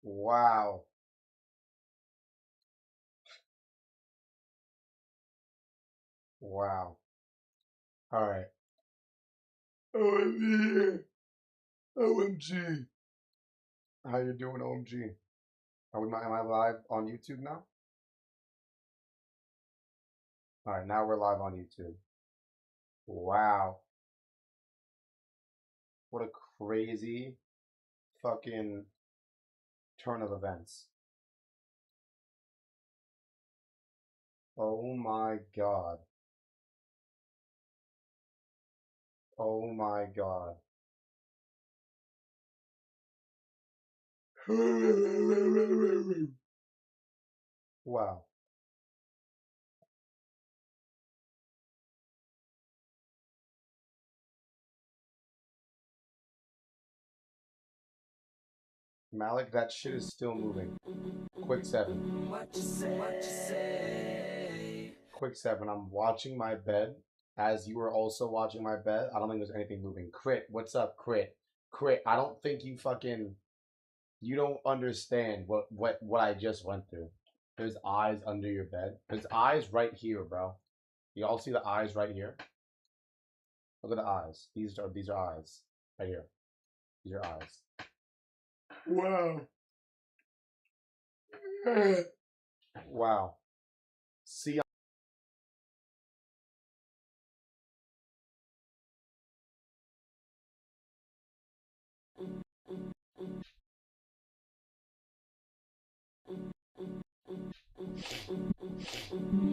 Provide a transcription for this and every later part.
Wow. Wow. All right. OMG. OMG. How you doing, OMG? Am I live on YouTube now? All right, now we're live on YouTube. Wow. What a crazy fucking turn of events. Oh my God. Oh my God. Wow. Malik, that shit is still moving. Quick seven. Quick seven. I'm watching my bed as you were also watching my bed. I don't think there's anything moving. Crit, what's up, Crit? Crit, I don't think you don't understand what I just went through. There's eyes under your bed. There's eyes right here, bro. You all see the eyes right here? Look at the eyes. These are eyes. Right here. These are eyes. Wow. Wow. See,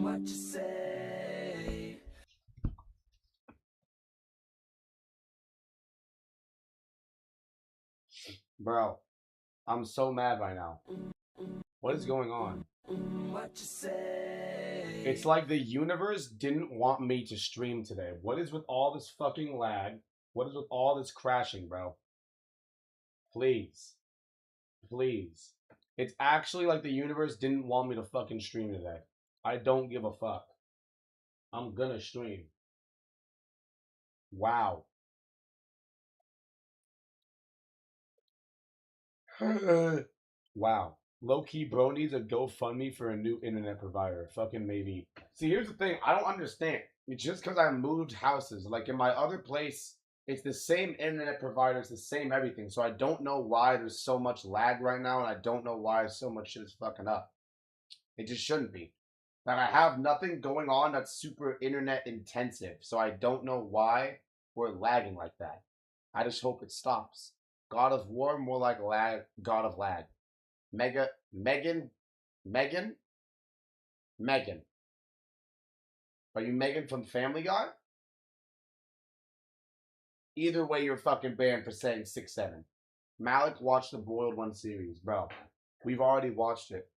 What you say? bro, I'm so mad right now. What is going on? What you say? It's like the universe didn't want me to stream today. What is with all this fucking lag? What is with all this crashing, bro? Please. Please. It's actually like the universe didn't want me to fucking stream today. I don't give a fuck. I'm gonna stream. Wow. Wow. Low key, bro needs a GoFundMe for a new internet provider. Fucking maybe. See, here's the thing. I don't understand. It's just because I moved houses. Like in my other place, it's the same internet provider. It's the same everything. So I don't know why there's so much lag right now, and I don't know why so much shit is fucking up. It just shouldn't be. Like I have nothing going on that's super internet intensive. So I don't know why we're lagging like that. I just hope it stops. God of War, more like lag. God of lag. Megan, Megan, Megan. Are you Megan from Family Guy? Either way, you're fucking banned for saying 6'7". Malik watched the Boiled One series, bro. We've already watched it.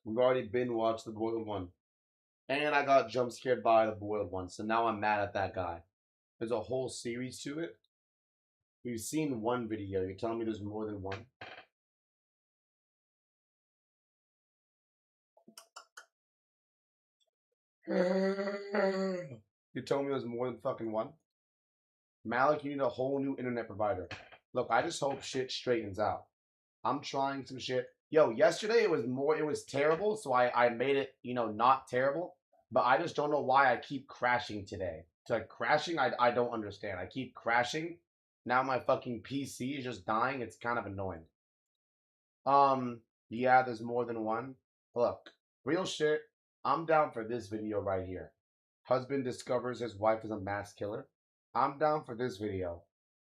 We've already been watched the Boiled One. And I got jump scared by the Boiled One, so now I'm mad at that guy. There's a whole series to it. We've seen one video. You're telling me there's more than one? You're telling me there's more than fucking one? Malik, you need a whole new internet provider. Look, I just hope shit straightens out. I'm trying some shit. Yo, yesterday it was terrible, so I made it, not terrible. But I just don't know why I keep crashing today. It's like crashing, I don't understand. I keep crashing. Now my fucking PC is just dying. It's kind of annoying. Yeah, there's more than one. Look, real shit. I'm down for this video right here. Husband discovers his wife is a mass killer. I'm down for this video.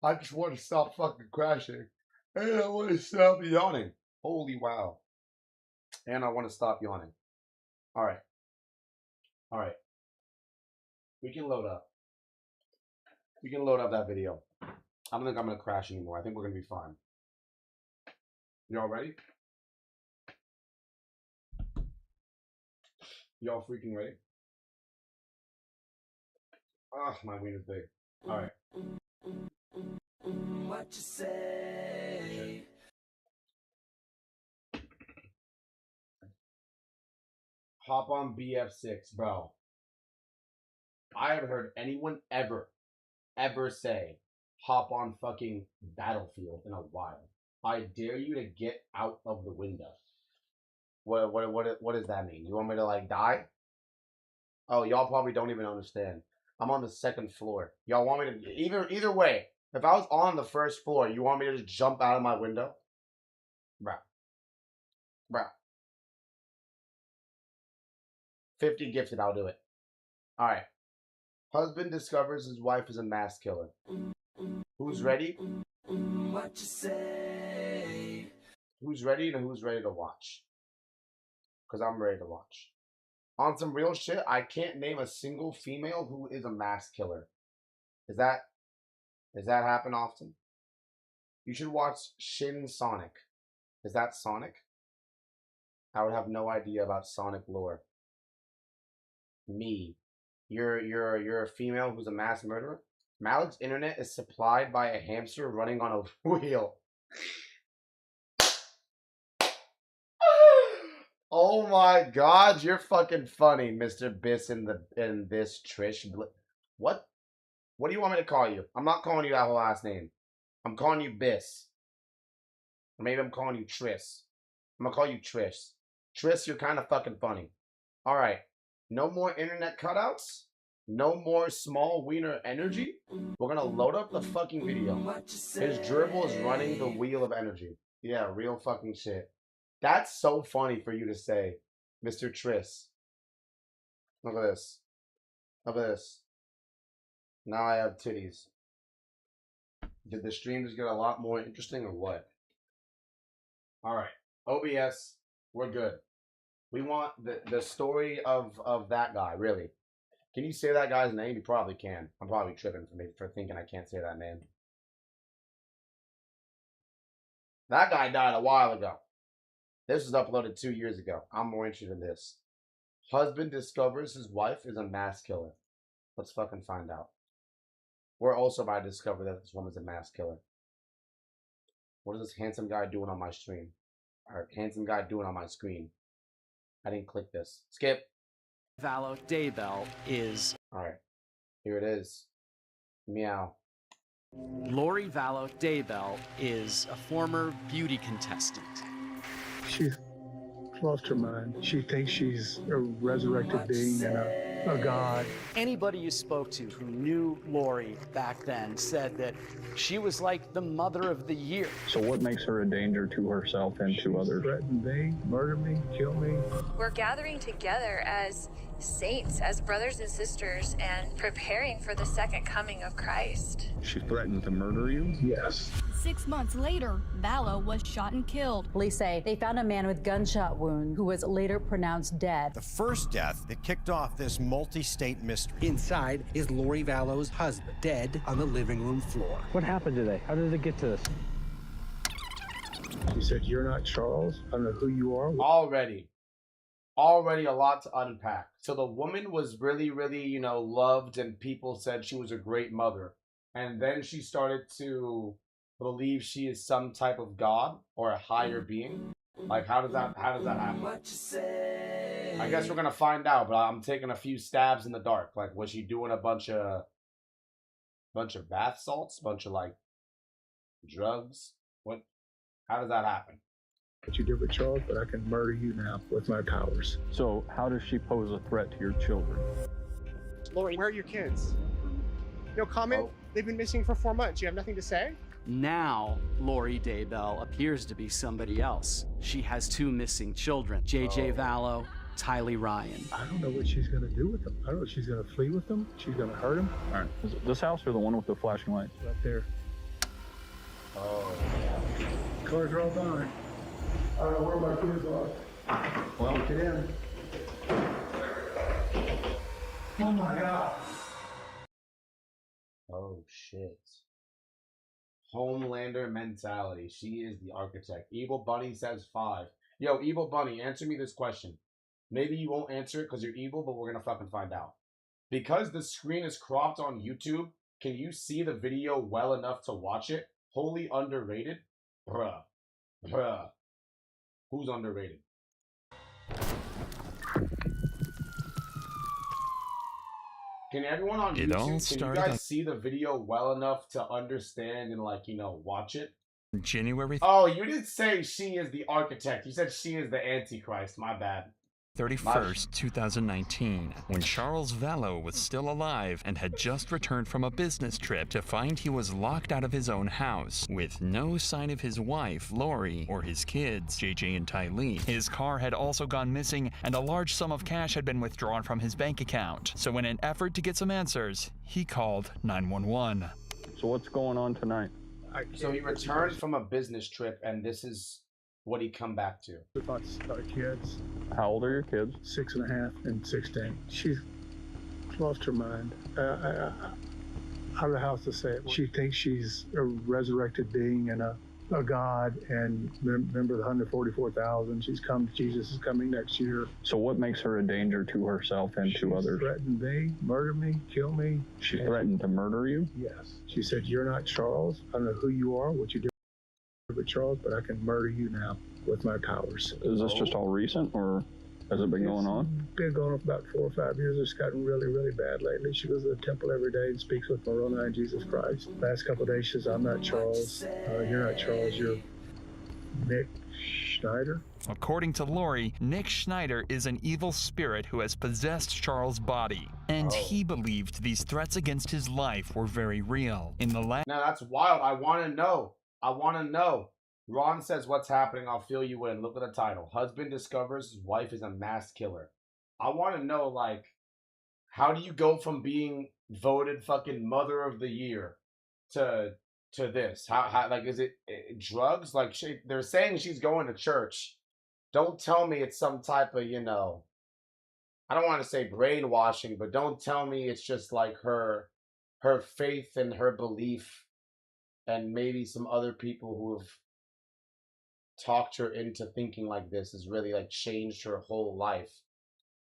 I just want to stop fucking crashing. And I want to stop yawning. Holy wow. And I want to stop yawning. Alright. Alright. We can load up. We can load up that video. I don't think I'm going to crash anymore. I think we're going to be fine. Y'all ready? Y'all freaking ready? Ah, my wiener's big. Alright. What you say? Hop on BF6, bro. I haven't heard anyone ever say hop on fucking Battlefield in a while. I dare you to get out of the window. What does that mean? You want me to like die? Oh, y'all probably don't even understand. I'm on the second floor. Y'all want me to either way. If I was on the first floor, you want me to just jump out of my window? Bruh. Bruh. 50 gifted, I'll do it. Alright. Husband discovers his wife is a mass killer. Who's ready? What you say? Who's ready and who's ready to watch? Because I'm ready to watch. On some real shit, I can't name a single female who is a mass killer. Does that happen often? You should watch Shin Sonic. Is that Sonic? I would have no idea about Sonic lore. Me. You're a female who's a mass murderer? Malik's internet is supplied by a hamster running on a wheel. Oh my god, you're fucking funny, Mr. Biss in this Trish. What? What do you want me to call you? I'm not calling you that whole last name. I'm calling you Biss. Or maybe I'm calling you Tris. I'm gonna call you Trish. Tris, you're kind of fucking funny. Alright. No more internet cutouts. No more small wiener energy. We're gonna load up the fucking video. His gerbil is running the wheel of energy. Yeah, real fucking shit. That's so funny for you to say, Mr. Tris. Look at this. Look at this. Now I have titties. Did the stream just get a lot more interesting or what? Alright. OBS, we're good. We want the story of that guy, really. Can you say that guy's name? You probably can. I'm probably tripping for thinking I can't say that name. That guy died a while ago. This was uploaded 2 years ago. I'm more interested in this. Husband discovers his wife is a mass killer. Let's fucking find out. We're also about to discover that this woman's a mass killer. What is this handsome guy doing on my stream? Or handsome guy doing on my screen? I didn't click this. Skip. Vallow Daybell is... Alright. Here it is. Meow. Lori Vallow Daybell is a former beauty contestant. She's lost her mind. She thinks she's a resurrected being and a god. Anybody you spoke to who knew Lori back then said that she was like the mother of the year. So what makes her a danger to herself and to others? Threaten me, murder me, kill me. We're gathering together as saints, as brothers and sisters, and preparing for the second coming of Christ. She threatened to murder you? Yes. 6 months later, Vallow was shot and killed. Police say they found a man with gunshot wound who was later pronounced dead. The first death that kicked off this multi-state mystery. Inside is Lori Vallow's husband, dead on the living room floor. What happened today? How did it get to this? She said, "You're not Charles. I don't know who you are." Already a lot to unpack. So the woman was really, really, loved, and people said she was a great mother. And then she started to believe she is some type of god or a higher being. Like, how does that happen? I guess we're gonna find out, but I'm taking a few stabs in the dark. Like, was she doing a bunch of bath salts, bunch of like drugs? What? How does that happen? What you did with Charles, but I can murder you now with my powers. So how does she pose a threat to your children? Lori, where are your kids? No comment? Oh. They've been missing for 4 months. You have nothing to say? Now, Lori Daybell appears to be somebody else. She has 2 missing children, JJ Vallow, Tylee Ryan. I don't know what she's going to do with them. I don't know if she's going to flee with them. She's going to hurt them. All right. Is it this house or the one with the flashing lights? Right there. Oh. Cars are all gone. I don't know where my kids are. Well, Get in. Oh my God. Oh shit. Homelander mentality. She is the architect. Evil Bunny says 5. Yo, Evil Bunny, answer me this question. Maybe you won't answer it because you're evil, but we're gonna fucking find out. Because the screen is cropped on YouTube, can you see the video well enough to watch it? Wholly underrated? Bruh. Who's underrated? Can everyone on YouTube, can you guys see the video well enough to understand and watch it? January Oh, you didn't say she is the architect. You said she is the Antichrist. My bad. 31st, 2019, when Charles Vallow was still alive and had just returned from a business trip to find he was locked out of his own house, with no sign of his wife, Lori, or his kids, JJ and Tylee. His car had also gone missing, and a large sum of cash had been withdrawn from his bank account. So in an effort to get some answers, he called 911. So what's going on tonight? So he returned from a business trip, and this is what he come back to. With our kids, How old are your kids? 6.5 and 16. She's lost her mind. I don't know how else to say it. She thinks she's a resurrected being and a God, and remember the 144,000. Jesus is coming next year. So what makes her a danger to herself and to others? Threatened me, murder me, kill me. She threatened to murder you? Yes. She said, "You're not Charles. I don't know who you are, what you do with Charles, but I can murder you now with my powers." Is this just all recent, or has it been going on? Been going on for about 4 or 5 years. It's gotten really, really bad lately. She goes to the temple every day and speaks with Moroni and Jesus Christ. Last couple of days, she says, "I'm not Charles. You're not Charles. You're Nick Schneider." According to Lori, Nick Schneider is an evil spirit who has possessed Charles' body, and he believed these threats against his life were very real. In the last Now that's wild. I want to know. I want to know. Ron says, "What's happening? I'll fill you in." Look at the title. Husband discovers his wife is a mass killer. I want to know, like, how do you go from being voted fucking mother of the year to this? How like, is it drugs? Like, they're saying she's going to church. Don't tell me it's some type of, I don't want to say brainwashing, but don't tell me it's just like her faith and her belief and maybe some other people who have talked her into thinking like this has really like changed her whole life.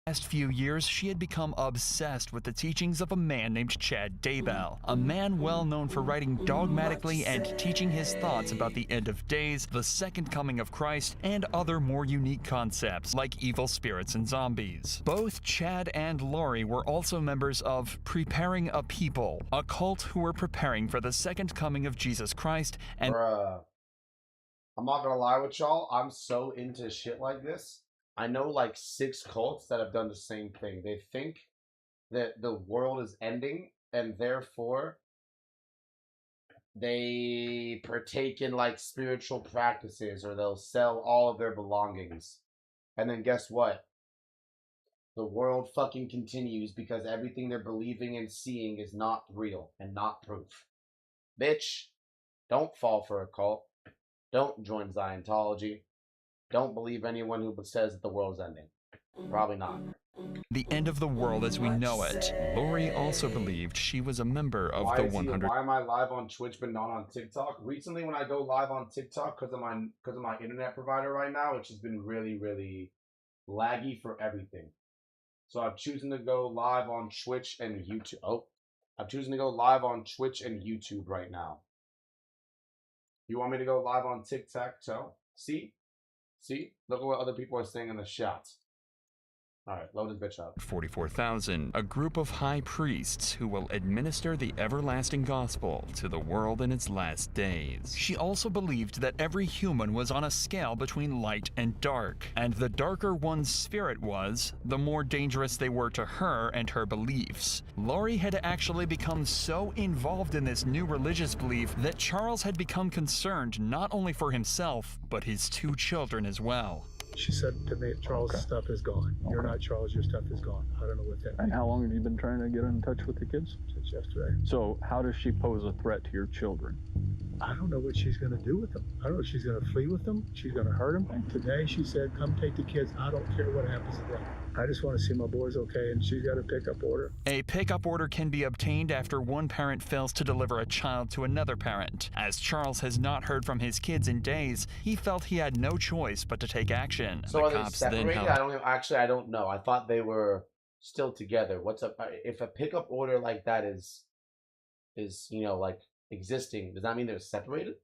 last few years, she had become obsessed with the teachings of a man named Chad Daybell, a man well known for writing dogmatically and teaching his thoughts about the end of days, the second coming of Christ, and other more unique concepts like evil spirits and zombies. Both Chad and Lori were also members of Preparing a People, a cult who were preparing for the second coming of Jesus Christ. And I'm not gonna lie with y'all, I'm so into shit like this. I know like 6 cults that have done the same thing. They think that the world is ending and therefore they partake in like spiritual practices, or they'll sell all of their belongings. And then guess what? The world fucking continues because everything they're believing and seeing is not real and not proof. Bitch, don't fall for a cult. Don't join Scientology. Don't believe anyone who says that the world's ending. Probably not. The end of the world as we know it. Lori also believed she was a member of the 100. Why am I live on Twitch but not on TikTok? Recently, when I go live on TikTok because of my internet provider right now, which has been really, really laggy for everything. So I'm choosing to go live on Twitch and YouTube. Oh, I'm choosing to go live on Twitch and YouTube right now. You want me to go live on TikTok too? See? Look at what other people are saying in the chat. Alright, load this bitch up. 44,000, a group of high priests who will administer the everlasting gospel to the world in its last days. She also believed that every human was on a scale between light and dark, and the darker one's spirit was, the more dangerous they were to her and her beliefs. Lori had actually become so involved in this new religious belief that Charles had become concerned not only for himself, but his 2 children as well. She said to me, Charles' stuff is gone. You're not Charles, your stuff is gone. I don't know what that means. And how long have you been trying to get in touch with the kids? Since yesterday. So how does she pose a threat to your children? I don't know what she's going to do with them. I don't know if she's going to flee with them. She's going to hurt them. And today she said, come take the kids. I don't care what happens to them. I just want to see my boys okay, and she's got a pickup order. A pickup order can be obtained after one parent fails to deliver a child to another parent. As Charles has not heard from his kids in days, he felt he had no choice but to take action. So are they separated? I don't know. I thought they were still together. What's up? If a pickup order like that is like existing, does that mean they're separated?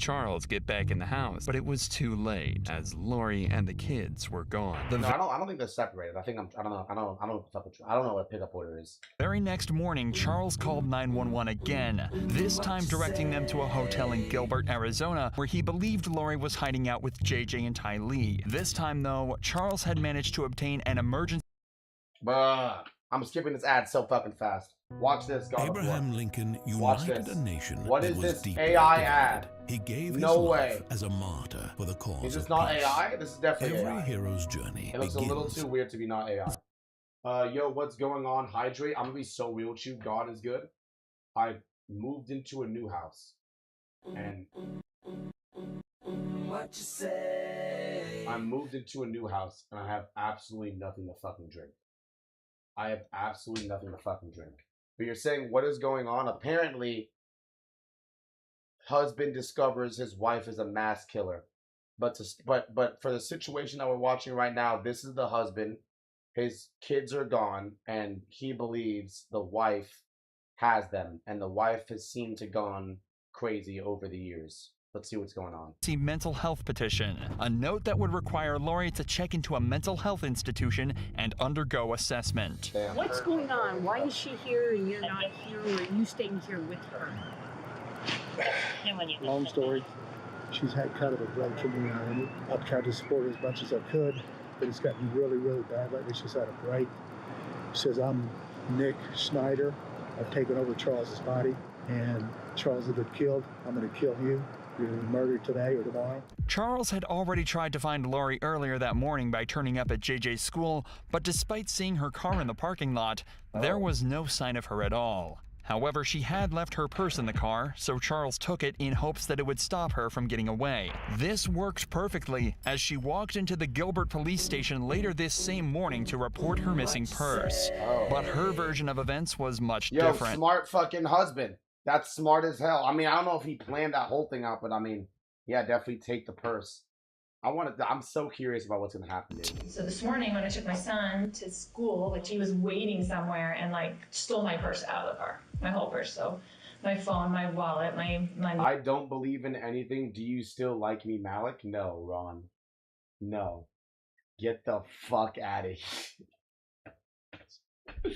Charles get back in the house, but it was too late as Lori and the kids were gone. No, I don't think they're separated. I don't know. I don't know what pickup order is. Very next morning, Charles called 911 again, this time directing them to a hotel in Gilbert, Arizona, where he believed Lori was hiding out with JJ and Ty Lee. This time, though, Charles had managed to obtain an emergency. Bruh, I'm skipping this ad so fucking fast. Watch this, God. Abraham Lincoln Watch united this. a nation What that is was this deeply AI divided. ad? He gave his No life way. as a martyr for the cause Is this of not peace. AI? This is definitely Every AI. hero's journey It looks begins a little too weird to be not AI. Yo, what's going on? Hydrate. I'm gonna be so real with you. God is good. I moved into a new house. And What you say? I moved into a new house and I have absolutely nothing to fucking drink. I have absolutely nothing to fucking drink. But you're saying what is going on? Apparently, husband discovers his wife is a mass killer. But for the situation that we're watching right now, this is the husband. His kids are gone, and he believes the wife has them, and the wife has seemed to gone crazy over the years. Let's see what's going on. Mental health petition, a note that would require Lori to check into a mental health institution and undergo assessment. Damn. What's going on? Why is she here and you're not here, or are you staying here with her? Long story. She's had kind of a break from me. I've tried to support her as much as I could, but it's gotten really, really bad lately. She's had a break. She says, I'm Nick Snyder. I've taken over Charles's body, and Charles has been killed. I'm going to kill you. You're murdered today or tomorrow. Charles had already tried to find Lori earlier that morning by turning up at JJ's school, but despite seeing her car in the parking lot, there was no sign of her at all. However, she had left her purse in the car, so Charles took it in hopes that it would stop her from getting away. This worked perfectly as she walked into the Gilbert police station later this same morning to report her missing purse. But her version of events was much different. Smart fucking husband. That's smart as hell. I mean, I don't know if he planned that whole thing out, but I mean, yeah, definitely take the purse. I'm so curious about what's gonna happen, dude. So this morning when I took my son to school, like he was waiting somewhere and like stole my purse out of the car, my whole purse. So my phone, my wallet, my I don't believe in anything. Do you still like me, Malik? No, Ron. No. Get the fuck out of here.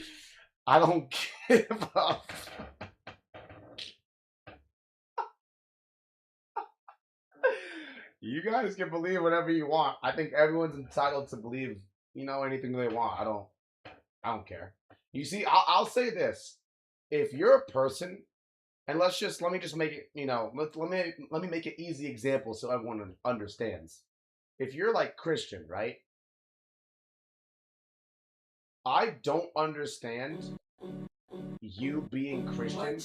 I don't give up. You guys can believe whatever you want. I think everyone's entitled to believe, anything they want. I don't care. You see, I'll say this: if you're a person, and let me just make it, let me make an easy example so everyone understands. If you're like Christian, right? I don't understand you being Christian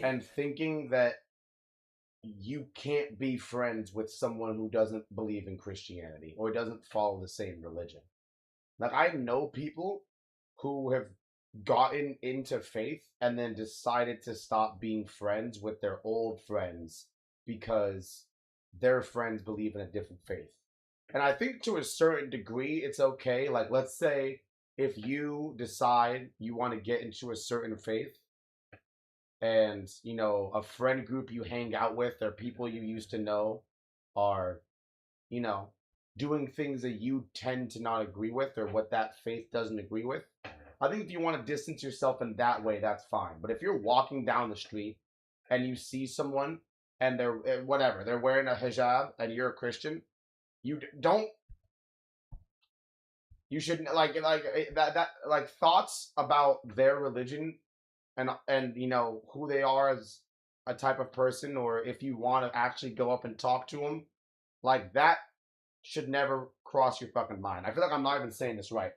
and thinking that you can't be friends with someone who doesn't believe in Christianity or doesn't follow the same religion. Like, I know people who have gotten into faith and then decided to stop being friends with their old friends because their friends believe in a different faith. And I think to a certain degree, it's okay. Like, let's say if you decide you want to get into a certain faith, and, a friend group you hang out with or people you used to know are, doing things that you tend to not agree with or what that faith doesn't agree with. I think if you want to distance yourself in that way, that's fine. But if you're walking down the street and you see someone and they're wearing a hijab and you're a Christian, you shouldn't thoughts about their religion and who they are as a type of person, or if you want to actually go up and talk to them, like that should never cross your fucking mind. I feel like I'm not even saying this right.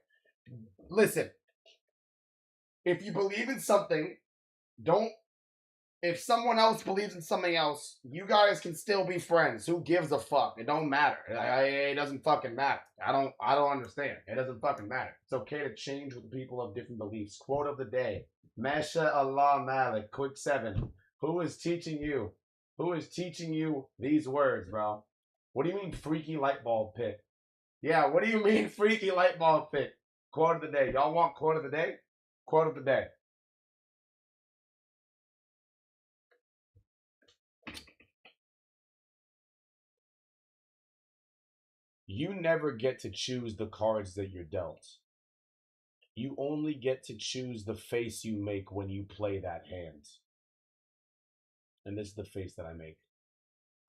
Listen, if you believe in something, if someone else believes in something else, you guys can still be friends. Who gives a fuck? It don't matter. It doesn't fucking matter. I don't understand. It doesn't fucking matter. It's okay to change with people of different beliefs. Quote of the day. Masha Allah Malik, quick 7. Who is teaching you? Who is teaching you these words, bro? What do you mean freaky light bulb pick? Yeah, what do you mean freaky light bulb pick? Quote of the day. Y'all want quote of the day? Quote of the day. you never get to choose the cards that you're dealt. You only get to choose the face you make when you play that hand. And this is the face that I make.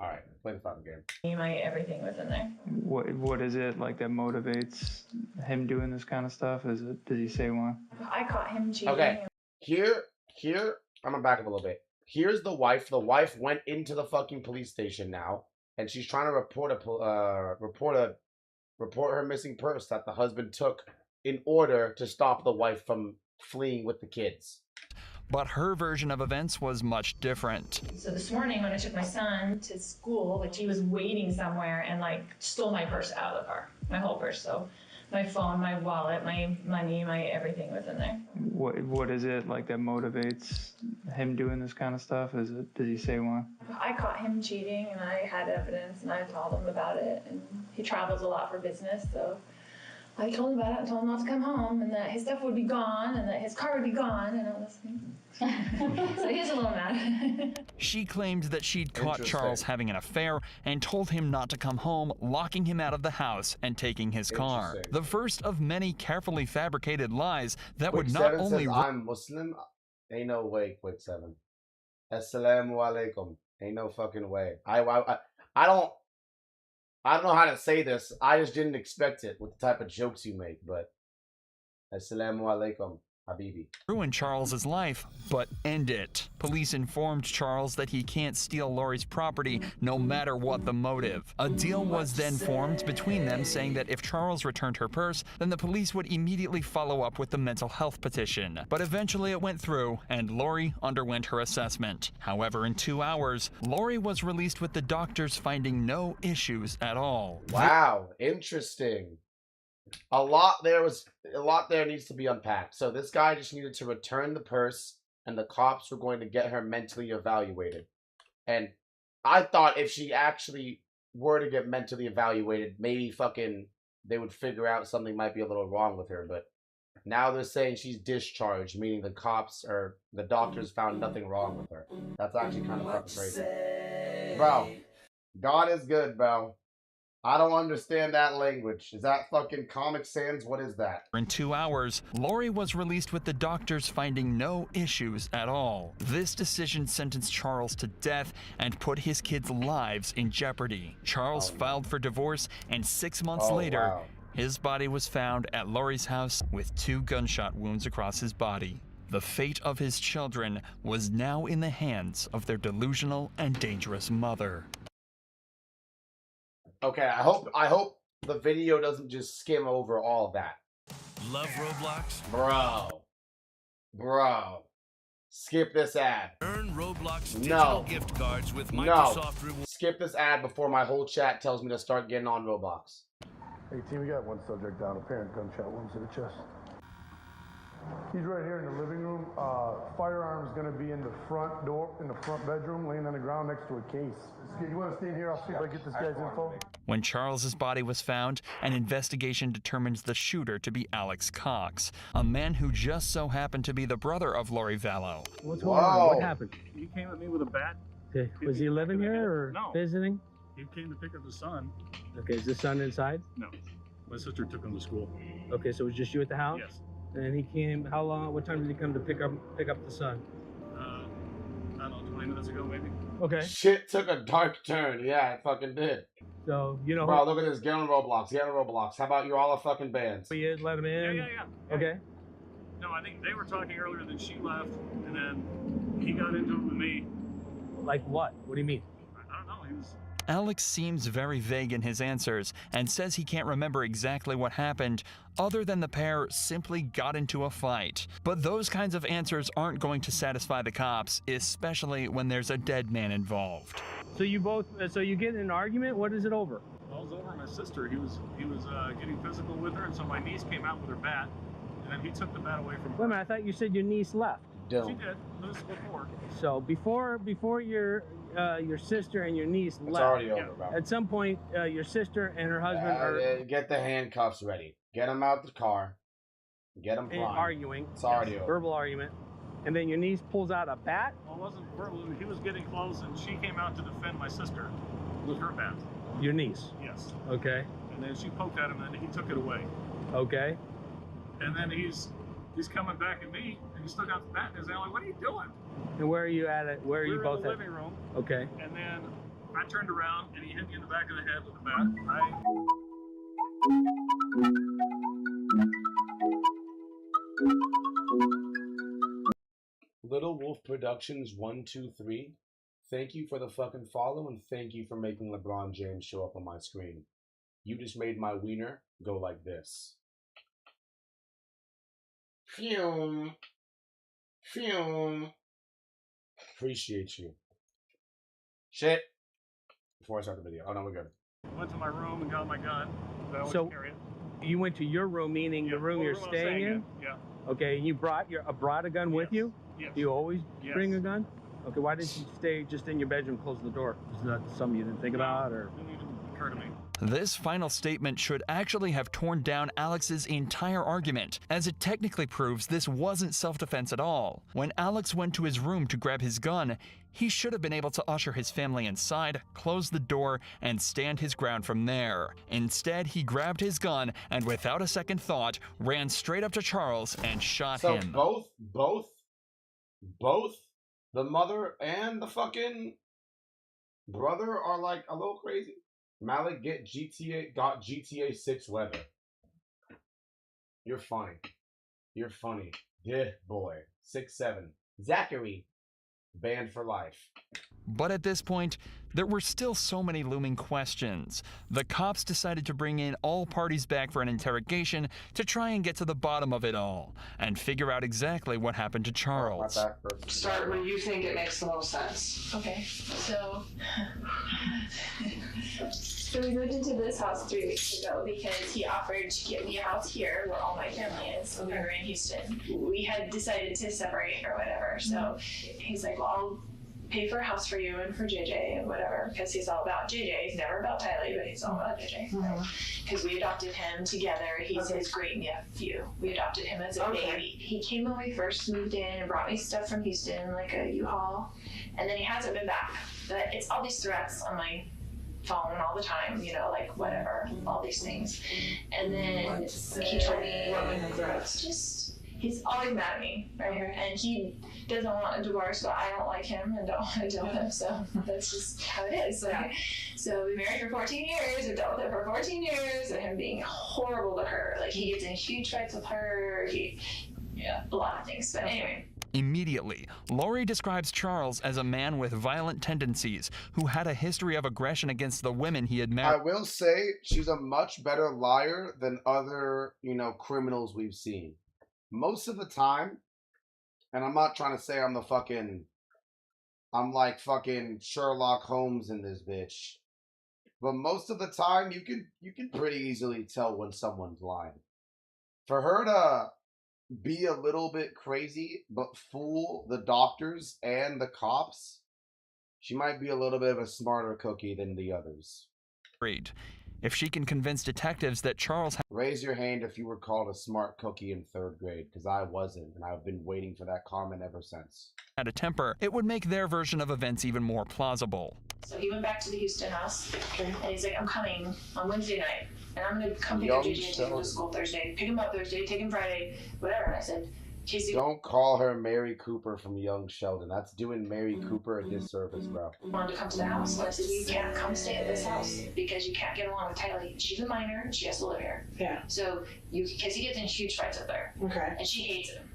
All right, play the fucking game. Everything was in there. What is it like that motivates him doing this kind of stuff? Does he say one? I caught him cheating. Okay, here, I'm gonna back up a little bit. Here's the wife. The wife went into the fucking police station now, and she's trying to report her missing purse that the husband took in order to stop the wife from fleeing with the kids. But her version of events was much different. So this morning when I took my son to school, like he was waiting somewhere and like stole my purse out of the car, my whole purse. So my phone, my wallet, my money, my everything was in there. What is it like that motivates him doing this kind of stuff? Does he say one? I caught him cheating and I had evidence and I told him about it, and he travels a lot for business, so I told him about it and told him not to come home and that his stuff would be gone and that his car would be gone and all this thing. So he's a little mad. She claimed that she'd caught Charles having an affair and told him not to come home, locking him out of the house and taking his car. The first of many carefully fabricated lies that would not only... Says, I'm Muslim. Ain't no way, Quick 7. Assalamu alaikum. Ain't no fucking way. I don't know how to say this. I just didn't expect it with the type of jokes you make, but Assalamu alaikum, Habibi. Ruin Charles's life, but end it. Police informed Charles that he can't steal Lori's property no matter what the motive. A deal was then formed between them saying that if Charles returned her purse, then the police would immediately follow up with the mental health petition. But eventually it went through, and Lori underwent her assessment. However, in 2 hours, Lori was released with the doctors finding no issues at all. Wow, interesting. A lot there needs to be unpacked. So this guy just needed to return the purse, and the cops were going to get her mentally evaluated. And I thought if she actually were to get mentally evaluated, maybe fucking they would figure out something might be a little wrong with her. But now they're saying she's discharged, meaning the cops or the doctors found nothing wrong with her. That's actually kind of fucking crazy. Bro, God is good, bro. I don't understand that language. Is that fucking Comic Sans? What is that? In 2 hours, Lori was released with the doctors finding no issues at all. This decision sentenced Charles to death and put his kids' lives in jeopardy. Charles filed for divorce, and 6 months later, his body was found at Lori's house with 2 gunshot wounds across his body. The fate of his children was now in the hands of their delusional and dangerous mother. Okay, I hope the video doesn't just skim over all of that. Love Roblox? Bro. Skip this ad. Earn Roblox digital gift cards with Microsoft Rewards. Skip this ad before my whole chat tells me to start getting on Roblox. Hey team, we got one subject down, apparent gunshot wounds to the chest. He's right here in the living room. Firearm's gonna be in the front door, in the front bedroom, laying on the ground next to a case. You wanna stay in here? I'll see if I get this guy's info. When Charles's body was found, an investigation determines the shooter to be Alex Cox, a man who just so happened to be the brother of Lori Vallow. What's going on? What happened? He came at me with a bat. Okay. Was he living here or visiting? He came to pick up his son. Okay, is the son inside? No. My sister took him to school. Okay, so it was just you at the house? Yes. And he came, how long, what time did he come to pick up the son? I don't know, 20 minutes ago maybe. Okay. Shit took a dark turn. Yeah, it fucking did. So, you know. Bro, look at this. Get on Roblox. Get on Roblox. How about you all are fucking bands? He is, let him in? Yeah. Okay. No, I think they were talking earlier than she left, and then he got into it with me. Like what? What do you mean? I don't know, he was... Alex seems very vague in his answers and says he can't remember exactly what happened, other than the pair simply got into a fight. But those kinds of answers aren't going to satisfy the cops, especially when there's a dead man involved. So you get in an argument? What is it over? Well, it was over my sister. He was getting physical with her, and so my niece came out with her bat, and then he took the bat away from her. Wait a minute, I thought you said your niece left. She did. This was before. So before your sister and your niece left. It's already over, bro. At some point, your sister and her husband are... Get the handcuffs ready. Get them out the car. Get them primed. Arguing. It's already over. Verbal argument. And then your niece pulls out a bat? Well, it wasn't verbal. He was getting close, and she came out to defend my sister with her bat. Your niece? Yes. Okay. and then she poked at him, and then he took it away. Okay. And then he's coming back at me, and he still got the bat in his hand. Like, what are you doing? And where are you at it? Where are you both in the at? living room. Okay. And then I turned around, and he hit me in the back of the head with the bat. Little Wolf Productions 123. Thank you for the fucking follow, and thank you for making LeBron James show up on my screen. You just made my wiener go like this. Fume. Fume. Appreciate you. Shit. Before I start the video. Oh no, we're good. Went to my room and got my gun. I always So carry it. you went to your room, meaning the room you're I'm staying in? Yeah. Okay, and you brought a gun with you? Yes. Do you always Yes. bring a gun? Okay, why didn't you stay just in your bedroom, close the door? Is that something you didn't think about, or? Didn't even occur to me. This final statement should actually have torn down Alex's entire argument, as it technically proves this wasn't self-defense at all. When Alex went to his room to grab his gun, he should have been able to usher his family inside, close the door, and stand his ground from there. Instead, he grabbed his gun and without a second thought, ran straight up to Charles and shot him. So both the mother and the fucking brother are like a little crazy. Malik got GTA 6 weather. You're funny. You're funny. Yeah, boy. 6'7". Zachary. Banned for life. But at this point, there were still so many looming questions. The cops decided to bring in all parties back for an interrogation to try and get to the bottom of it all and figure out exactly what happened to Charles. Start where you think it makes the most sense. Okay, so we moved into this house 3 weeks ago because he offered to get me a house here where all my family is. We were in Houston. We had decided to separate or whatever, so he's like, well, I'll pay for a house for you and for JJ and whatever, because he's all about JJ. He's never about Tylee, but he's all about JJ. Because we adopted him together. He's his great nephew. We adopted him as a baby. He came when we first moved in and brought me stuff from Houston, like a U-Haul, and then he hasn't been back. But it's all these threats on my phone all the time, you know, like whatever, all these things. And then he told me, what were the threats? Just, he's always mad at me, right? And he doesn't want a divorce, but I don't like him and don't want to deal with him, so that's just how it is. Like, so we married for 14 years, we dealt with it for 14 years, and him being horrible to her. Like, he gets in huge fights with her, a lot of things, but anyway. Immediately, Lori describes Charles as a man with violent tendencies who had a history of aggression against the women he had married. I will say she's a much better liar than other, criminals we've seen. Most of the time, and I'm not trying to say I'm like fucking Sherlock Holmes in this bitch, but most of the time you can pretty easily tell when someone's lying. For her to be a little bit crazy but fool the doctors and the cops, she might be a little bit of a smarter cookie than the others. If she can convince detectives that Charles Raise your hand if you were called a smart cookie in 3rd grade, because I wasn't, and I've been waiting for that comment ever since. had a temper, it would make their version of events even more plausible. So he went back to the Houston house, and he's like, I'm coming on Wednesday night, and I'm going to come pick up JJ and take him to school Thursday, pick him up Thursday, take him Friday, whatever. And I said, Casey, don't call her Mary Cooper from Young Sheldon. That's doing Mary Cooper a disservice, bro. wanted to come to the house. And I said, you can't come stay at this house because you can't get along with Tylee. She's a minor and she has to live here. Yeah. So because he gets in huge fights up there. Okay. And she hates him.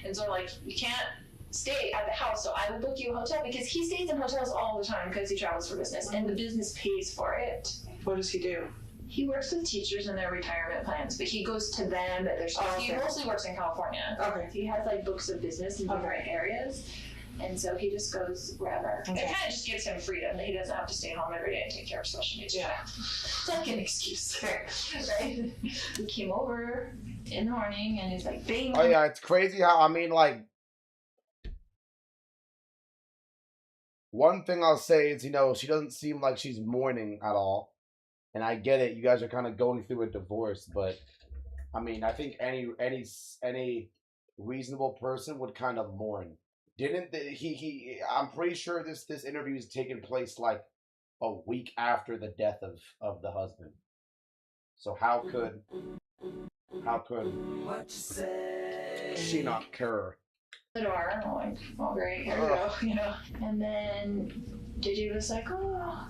And so like, you can't stay at the house, so I will book you a hotel because he stays in hotels all the time because he travels for business and the business pays for it. What does he do? He works with teachers and their retirement plans, but he goes to them at their school. Oh, okay. He mostly works in California. Okay. He has like books of business in different areas. And so he just goes wherever. Okay. It kind of just gives him freedom that he doesn't have to stay home every day and take care of special needs. Yeah. It's like an excuse, right? He came over in the morning and he's like, bang. Oh yeah, it's crazy how, one thing I'll say is, she doesn't seem like she's mourning at all. And I get it, you guys are kind of going through a divorce, but I think any reasonable person would kind of mourn. I'm pretty sure this interview is taking place like a week after the death of the husband. So how could she not care? The door, I'm like, oh great, here we go, you know. And then JJ was like, oh,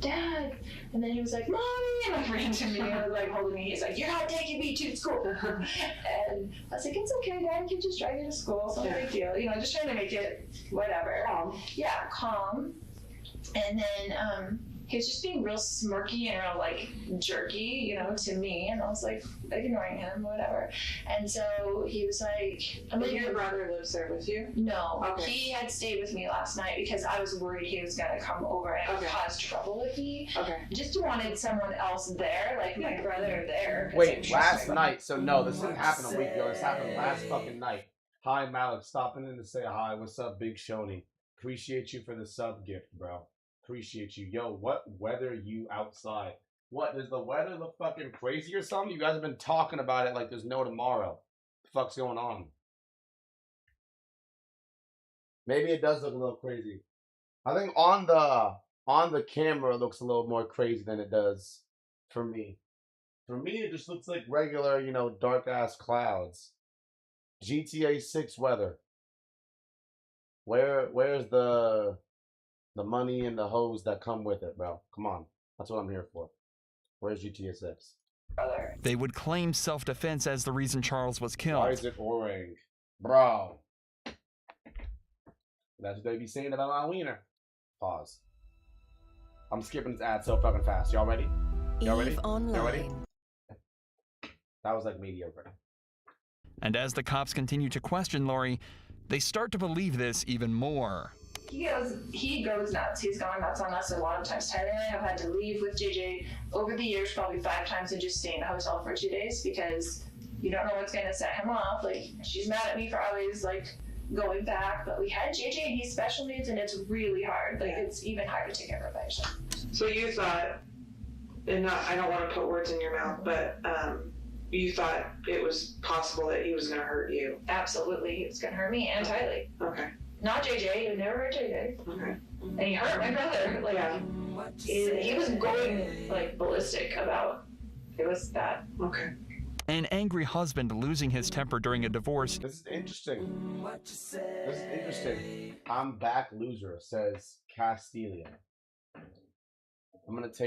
Dad. And then he was like, Mommy, and like ran to me and like holding me. He's like, you're not taking me to school. And I was like, it's okay, Dad, can just drive you to school. It's not a big deal. You know, just trying to make it whatever. Yeah, calm. And then he was just being real smirky and real like jerky, you know, to me. And I was like ignoring him, whatever. And so he was like, But your brother lives there with you? No. Okay. He had stayed with me last night because I was worried he was going to come over and cause trouble with me. Okay. Just wanted someone else there, like my brother there. Wait, last night. So no, this didn't happen a week ago. This happened last fucking night. Hi, Malik. Stopping in to say hi. What's up, Big Shoney? Appreciate you for the sub gift, bro. Appreciate you. Yo, what weather you outside? What, does the weather look fucking crazy or something? You guys have been talking about it like there's no tomorrow. The fuck's going on? Maybe it does look a little crazy. I think on the camera it looks a little more crazy than it does for me. For me, it just looks like regular, you know, dark ass clouds. GTA 6 weather. Where's the money and the hoes that come with it, bro? Come on. That's what I'm here for. Where's GTA 6? They would claim self-defense as the reason Charles was killed. Why is it orange? Bro. That's what they be saying about my wiener. Pause. I'm skipping this ad so fucking fast. Y'all ready? Y'all ready? Y'all ready? That was like mediocre. And as the cops continue to question Lori, they start to believe this even more. He goes nuts. He's gone nuts on us a lot of times. Tyler and I have had to leave with JJ over the years probably 5 times and just stay in the hotel for 2 days because you don't know what's going to set him off. Like, she's mad at me for always, like, going back. But we had JJ and he's special needs and it's really hard. Like, it's even hard to take care of it by yourself. So you thought, and I don't want to put words in your mouth, but you thought it was possible that he was going to hurt you? Absolutely. He was going to hurt me and Tylee. Okay. Not JJ. He would never hurt JJ. Okay. And he hurt my brother. Like, he was going, like, ballistic about it. Was that. Okay. An angry husband losing his temper during a divorce. This is interesting. This is interesting. I'm back loser, says Castelia. I'm gonna take